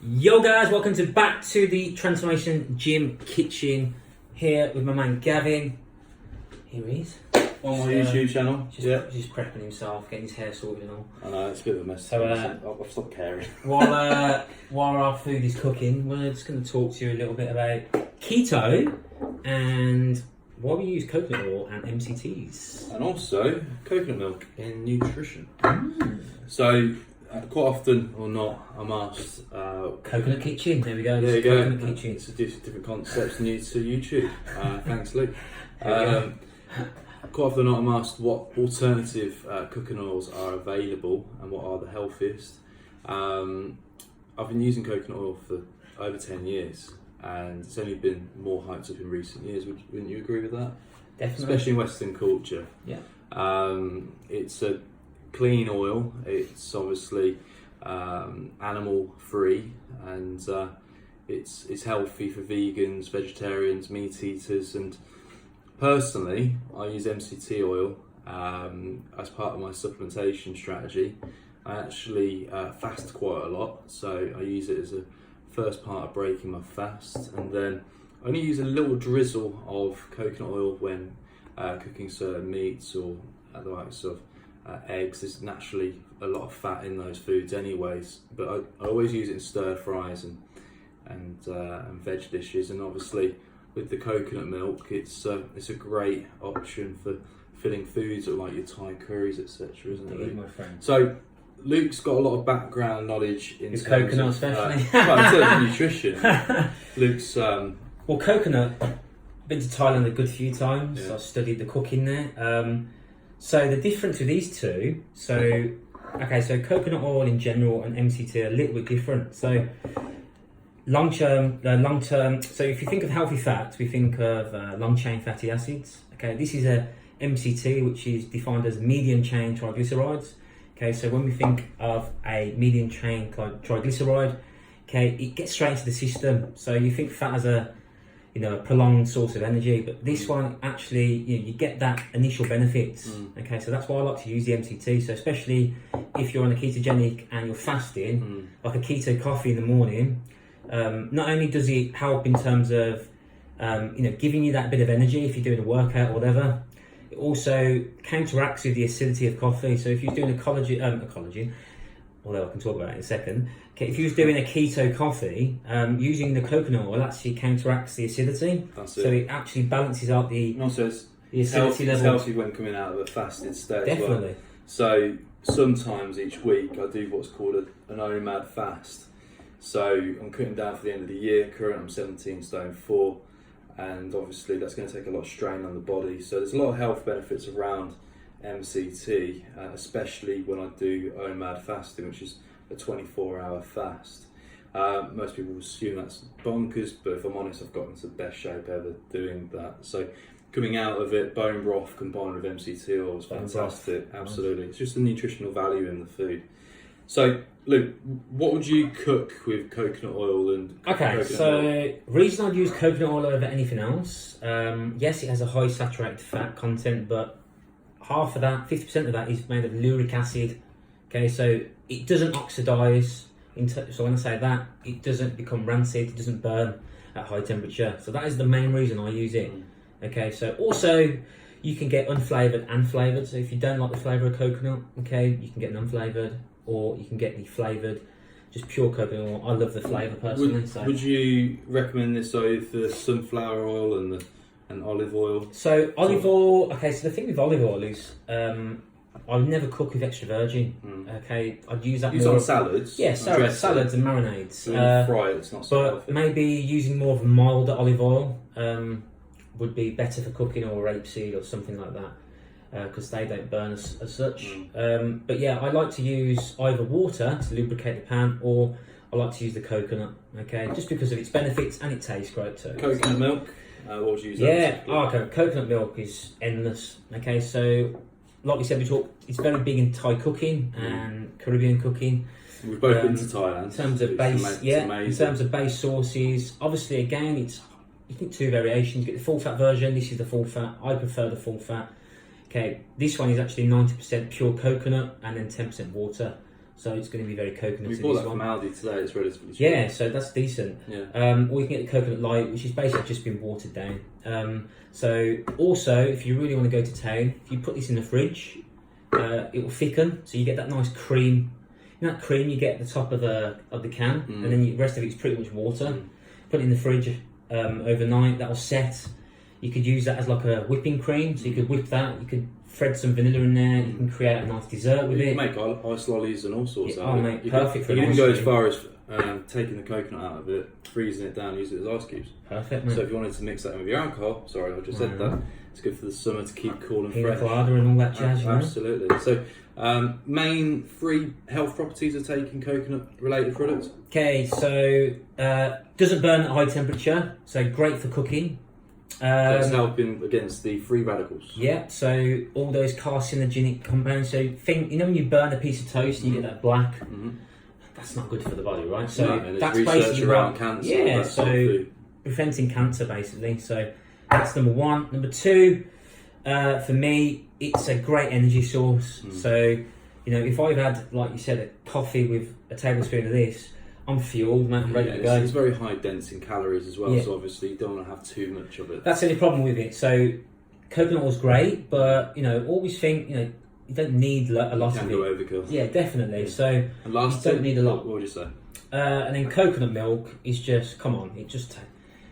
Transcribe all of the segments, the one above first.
Yo guys, welcome back to the Transformation Gym Kitchen. Here with my man Gavin. Here he is. On my YouTube channel. Just prepping himself, getting his hair sorted and all. I know, it's a bit of a mess. So, I've stopped caring. While our food is cooking, we're just going to talk to you a little bit about keto and why we use coconut oil and MCTs. And also, coconut milk in nutrition. So, quite often or not, I'm asked... Coconut Kitchen, there we go. There you go. Coconut Kitchen. It's a different concepts new to YouTube. Thanks, Luke. Quite often or not, I'm asked what alternative cooking oils are available and what are the healthiest. I've been using coconut oil for over 10 years and it's only been more hyped up in recent years. Wouldn't you agree with that? Definitely. Especially in Western culture. Yeah. It's a clean oil. It's obviously animal free and it's healthy for vegans, vegetarians, meat eaters, and personally I use MCT oil as part of my supplementation strategy. I actually fast quite a lot, so I use it as a first part of breaking my fast, and then I only use a little drizzle of coconut oil when cooking certain meats or the likes of eggs. There's naturally a lot of fat in those foods anyways, but I always use it in stir fries and veg dishes, and obviously with the coconut milk it's a great option for filling foods like your Thai curries, etc., isn't it, Luke? My friend. So Luke's got a lot of background knowledge in With terms coconut of, especially. well, in terms of nutrition. Luke's Well, coconut, been to Thailand a good few times. Yeah. I studied the cooking there. So the difference with these two, so coconut oil in general and MCT are a little bit different. So long term. So if you think of healthy fats, we think of long chain fatty acids. Okay, this is a MCT, which is defined as medium chain triglycerides. Okay, so when we think of a medium chain triglyceride, okay, it gets straight into the system. So you think fat as a prolonged source of energy, but this one actually, you get that initial benefits. Okay, so that's why I like to use the MCT. So especially if you're on a ketogenic and you're fasting, like a keto coffee in the morning, not only does it help in terms of giving you that bit of energy if you're doing a workout or whatever, it also counteracts with the acidity of coffee. So if you're doing a collagen, although I can talk about it in a second. Okay, if you was doing a keto coffee, using the coconut oil actually counteracts the acidity. That's it. So it actually balances out the acidity it's level. healthy when coming out of a fasted state as well. Definitely. So sometimes each week I do what's called an OMAD fast. So I'm cutting down for the end of the year. Currently I'm 17 stone 4, and obviously that's going to take a lot of strain on the body. So there's a lot of health benefits around MCT, especially when I do OMAD fasting, which is a 24-hour fast. Most people assume that's bonkers, but if I'm honest, I've gotten into the best shape ever doing that. So coming out of it, bone broth combined with MCT oil is fantastic. Absolutely, it's just the nutritional value in the food. So Luke, what would you cook with coconut oil and reason I'd use coconut oil over anything else, yes, it has a high saturated fat content, but half of that, 50% of that is made of lauric acid. Okay, so it doesn't oxidize. So when I say that, it doesn't become rancid, it doesn't burn at high temperature. So that is the main reason I use it. Okay, so also you can get unflavoured and flavoured. So if you don't like the flavour of coconut, okay, you can get an unflavoured, or you can get the flavoured, just pure coconut oil. I love the flavour personally. Would you recommend this over sunflower oil and olive oil? So olive oil, okay, so the thing with olive oil is I would never cook with extra virgin. Okay, I'd use that more on salads. Yeah, salads and marinades. So when you fry it, it's not so healthy. Maybe using more of a milder olive oil would be better for cooking, or rapeseed or something like that, because they don't burn as such. But yeah, I like to use either water to lubricate the pan, or I like to use the coconut. Okay, just because of its benefits, and it tastes great too. Coconut milk. What would you use? Okay. Coconut milk is endless. Okay, so like we said, it's very big in Thai cooking and Caribbean cooking. We've both been to Thailand. In terms of in terms of base sauces, obviously again you get two variations. You get the full fat version. This is the full fat. I prefer the full fat. Okay, this one is actually 90% pure coconut and then 10% water. so it's going to be very coconutty. We bought that from Aldi today. It's relatively cheap. Yeah, so that's decent. Yeah. Or you can get the coconut light, which is basically just been watered down. So also, if you really want to go to town, if you put this in the fridge, it will thicken, so you get that nice cream. You know that cream you get at the top of the can, and then the rest of it's pretty much water. Put it in the fridge overnight. That'll set. You could use that as like a whipping cream, so you could whip that. You could thread some vanilla in there. You can create a nice dessert with You it. can make ice lollies and all sorts out of it. Perfect for you an can go ice as far as taking the coconut out of it, freezing it down, using it as ice cubes. Perfect, mate. So if you wanted to mix that in with your alcohol, sorry, I just said that. It's good for the summer to keep cool and Pina fresh. colada and all that jazz, you know? Absolutely. So, main 3 health properties of taking coconut-related products. Okay, so doesn't burn at high temperature, so great for cooking. It's helping against the free radicals. Yeah, so all those carcinogenic compounds. So think, you know, when you burn a piece of toast, you get that black. That's not good for the body, right? So No, and that's there's research basically around cancer. Yeah, that sort of so food. preventing cancer, basically. So that's number 1. Number 2, for me, it's a great energy source. So, you know, if I've had, like you said, a coffee with a tablespoon of this, I'm fueled, man. I'm ready to go. It's very high dense in calories as well, Yeah. so obviously you don't want to have too much of it. That's the only problem with it. So coconut oil's great, but, you know, always think, you know, you don't need a lot Can of go it. overkill. Yeah, definitely. So And last you don't tip, need a lot. What would you say? And then coconut milk is just, come on, it just,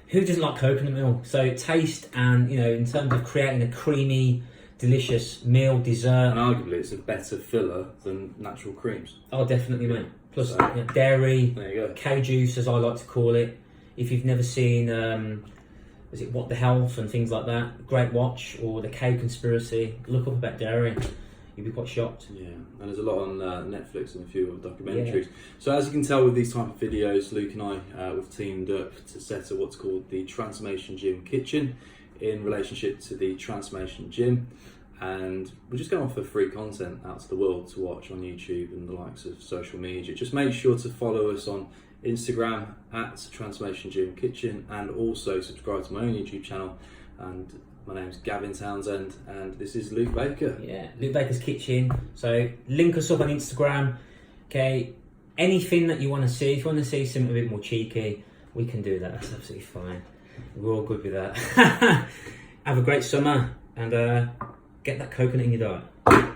who doesn't like coconut milk? So taste and, you know, in terms of creating a creamy, delicious meal, dessert. And arguably it's a better filler than natural creams. Oh, definitely, mate. Plus So- you know, dairy, There you go. cow juice, as I like to call it. If you've never seen, is it What the Health and things like that, great watch, or The Cow Conspiracy, look up about dairy. You'd be quite shocked. Yeah, and there's a lot on Netflix and a few other documentaries. So as you can tell with these type of videos, Luke and I we've teamed up to set up what's called the Transformation Gym Kitchen in relationship to the Transformation Gym, and we're just going to offer free content out to the world to watch on YouTube and the likes of social media. Just make sure to follow us on Instagram at Transformation Gym Kitchen, and also subscribe to my own YouTube channel. And my name's Gavin Townsend, and this is Luke Baker. Yeah, Luke Baker's Kitchen. So link us up on Instagram. Okay, anything that you want to see. If you want to see something a bit more cheeky, we can do that. That's absolutely fine. We're all good with that. Have a great summer, and get that coconut in your diet.